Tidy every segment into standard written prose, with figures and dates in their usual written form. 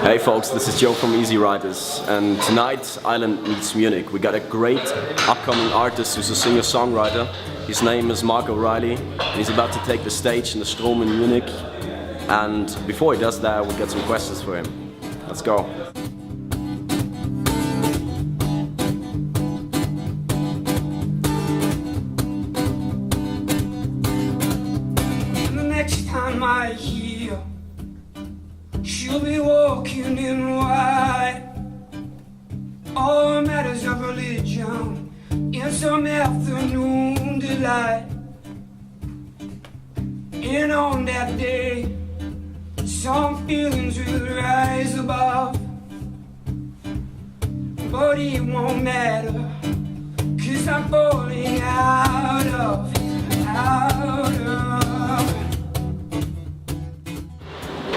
Hey folks, this is Joe from Easywriters, and tonight Ireland meets Munich. We got a great upcoming artist who's a singer-songwriter. His name is Marc O'Reilly, and he's about to take the stage in the Strom in Munich. And before he does that, we got some questions for him. Let's go. The next time I hear, she'll be walking in white. All matters of religion in some afternoon delight. And on that day, some feelings will rise above. But it won't matter, 'cause I'm falling out of.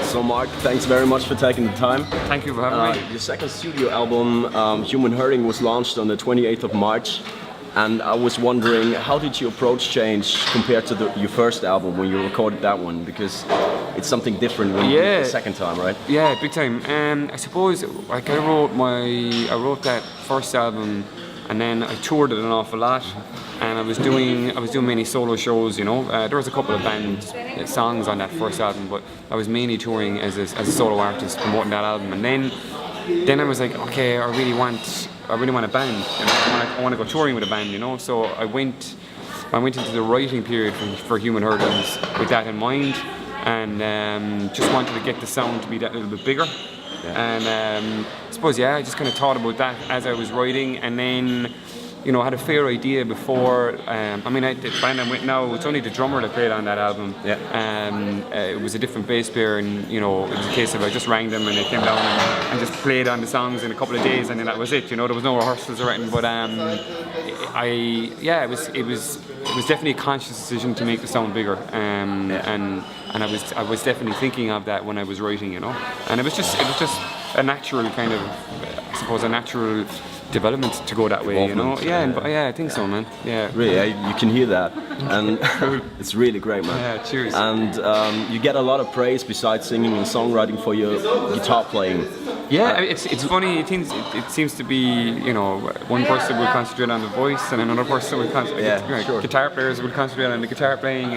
So Marc, thanks very much for taking the time. Thank you for having me. Your second studio album, Human Herdings, was launched on the 28th of March. And I was wondering, how did your approach change compared to your first album when you recorded that one? Because it's something different when you did it the second time, right? Yeah, big time. I suppose like I wrote that first album, and then I toured it an awful lot, and I was doing many solo shows. You know, there was a couple of band songs on that first album, but I was mainly touring as a solo artist promoting that album. And then I was like, okay, I really want a band. You know? I want to go touring with a band, you know. So I went into the writing period for Human Herdings with that in mind, and just wanted to get the sound to be that little bit bigger. Yeah. And I suppose I just kind of thought about that as I was writing, and then I had a fair idea before. The band I'm with now, it's only the drummer that played on that album. Yeah. It was a different bass player, and it was a case of I just rang them and they came down and just played on the songs in a couple of days, and then that was it. There was no rehearsals or anything. But it was definitely a conscious decision to make the sound bigger. And I was definitely thinking of that when I was writing. And it was just a natural kind of, I suppose, a natural development to go that way, Yeah, I think so, man. Yeah, really, you can hear that, and it's really great, man. Yeah, cheers. And you get a lot of praise besides singing and songwriting for your guitar playing. Yeah, it's funny. It seems to be one person will concentrate on the voice, and another person will concentrate. Sure. Guitar players will concentrate on the guitar playing,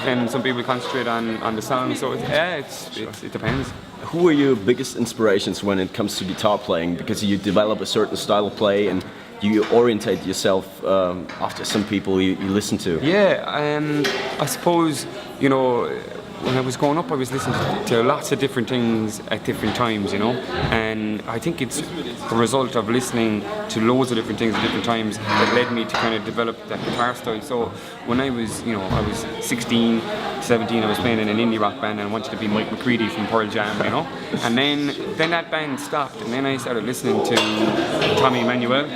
and some people concentrate on the song. So it depends. Who are your biggest inspirations when it comes to guitar playing? Because you develop a certain style of play and you orientate yourself after some people you listen to. Yeah, I suppose, when I was growing up, I was listening to lots of different things at different times, and I think it's the result of listening to loads of different things at different times that led me to kind of develop that guitar style. So when I was 16, 17, I was playing in an indie rock band and I wanted to be Mike McCready from Pearl Jam, and then that band stopped, and then I started listening to Tommy Emmanuel.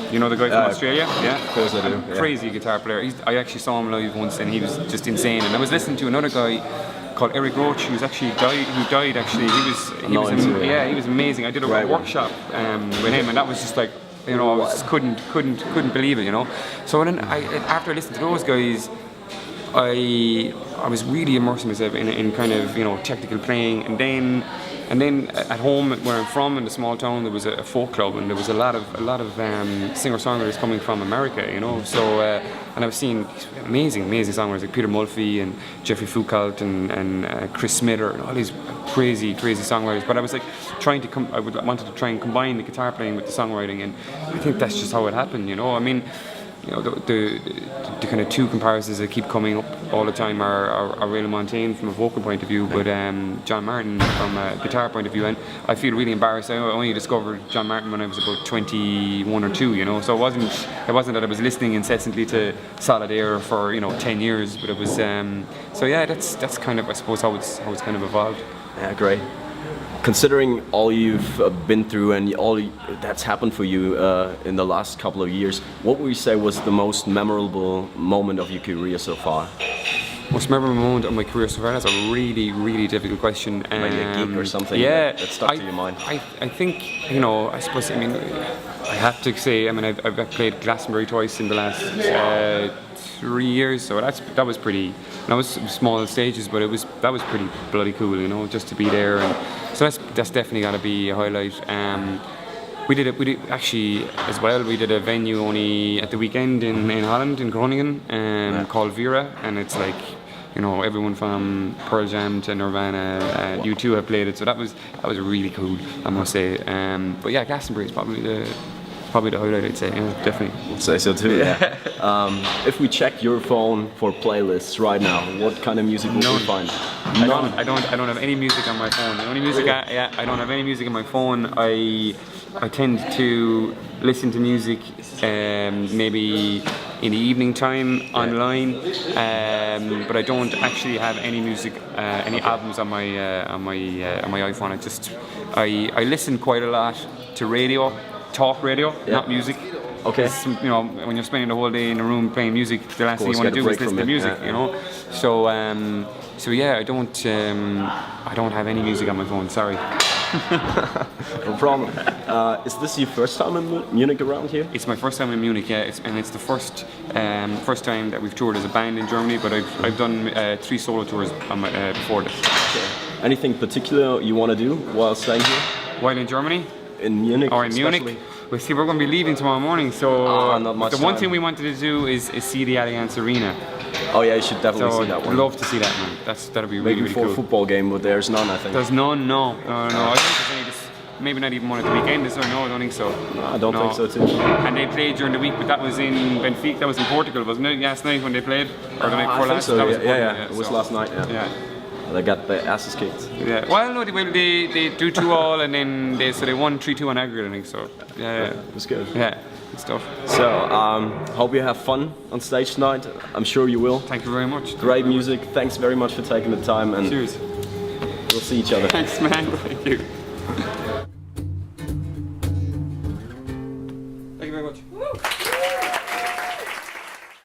The guy from Australia? Yeah, of course I do. Crazy guitar player. I actually saw him live once, and he was just insane. And I was listening to another guy called Eric Roach, who died actually. He was amazing. I did a workshop with him, and that was just like, I just couldn't believe it, So then after I listened to those guys, I was really immersing myself in kind of technical playing, and then at home where I'm from, in the small town, there was a folk club, and there was a lot of singer-songwriters coming from America, So and I was seeing amazing songwriters like Peter Mulvey and Jeffrey Foucault and Chris Smither and all these crazy songwriters. But I was like wanted to try and combine the guitar playing with the songwriting, and I think that's just how it happened. The kind of two comparisons that keep coming up all the time are Ray LaMontagne from a vocal point of view, but John Martyn from a guitar point of view. And I feel really embarrassed. I only discovered John Martyn when I was about 21 or 2, So it wasn't that I was listening incessantly to Solid Air for 10 years, but it was. That's kind of, I suppose, how it's kind of evolved. Yeah, great. Considering all you've been through and all that's happened for you in the last couple of years, what would you say was the most memorable moment of your career so far? most memorable moment of my career so far? That's a really difficult question. Maybe a gig or something that stuck to your mind. I think, you know, I suppose, I mean, I have to say, I mean, I've played Glastonbury twice in the last 3 years, so that was pretty. That was small stages, but that was pretty bloody cool, you know, just to be there. And so that's definitely got to be a highlight. We did actually as well. We did a venue only at the weekend in Holland, in Groningen, called Vera, and it's like, you know, everyone from Pearl Jam to Nirvana, U2 have played it, so that was really cool, I must say. But yeah, Glastonbury is probably the highlight, I'd say. Yeah, definitely. I'd say so too. Yeah. If we check your phone for playlists right now, what kind of music will we find? I don't have any music on my phone. The only music I don't have any music on my phone. I tend to listen to music maybe in the evening time online, but I don't actually have any music, any albums on my iPhone. I listen quite a lot to radio, talk radio, not music. Okay. You know, when you're spending the whole day in a room playing music, the last thing you want to do is listen to music. You know, so yeah, I don't have any music on my phone. Sorry. No problem. Is this your first time in Munich around here? It's my first time in Munich, yeah. It's the first time that we've toured as a band in Germany, but I've done 3 solo tours before this. Okay. Anything particular you want to do while staying here? While in Germany? In Munich? Or in Munich? Well, see, we're going to be leaving tomorrow morning, so the one thing we wanted to do is see the Allianz Arena. Oh yeah, you should definitely see that one. I'd love to see that, man. That'll be really, really cool. Maybe for a football game, but there's none, I think. There's none, no. I think there's maybe not even one at the weekend, is there? No, I don't think so. No, I don't think so too. And they played during the week, but that was in Benfica, that was in Portugal, wasn't it? Last night when they played? Or the night before last? So. That was yeah. It was last night, yeah. They got their asses kicked. Yeah. Well, no, they do 2-2 and then they won 3-2 on aggregate, I think so. Yeah. It was good. Yeah. Good stuff. So, hope you have fun on stage tonight. I'm sure you will. Thank you very much. Great music. Thanks very much for taking the time, and cheers. We'll see each other. Thanks, man. Thank you. Thank you very much.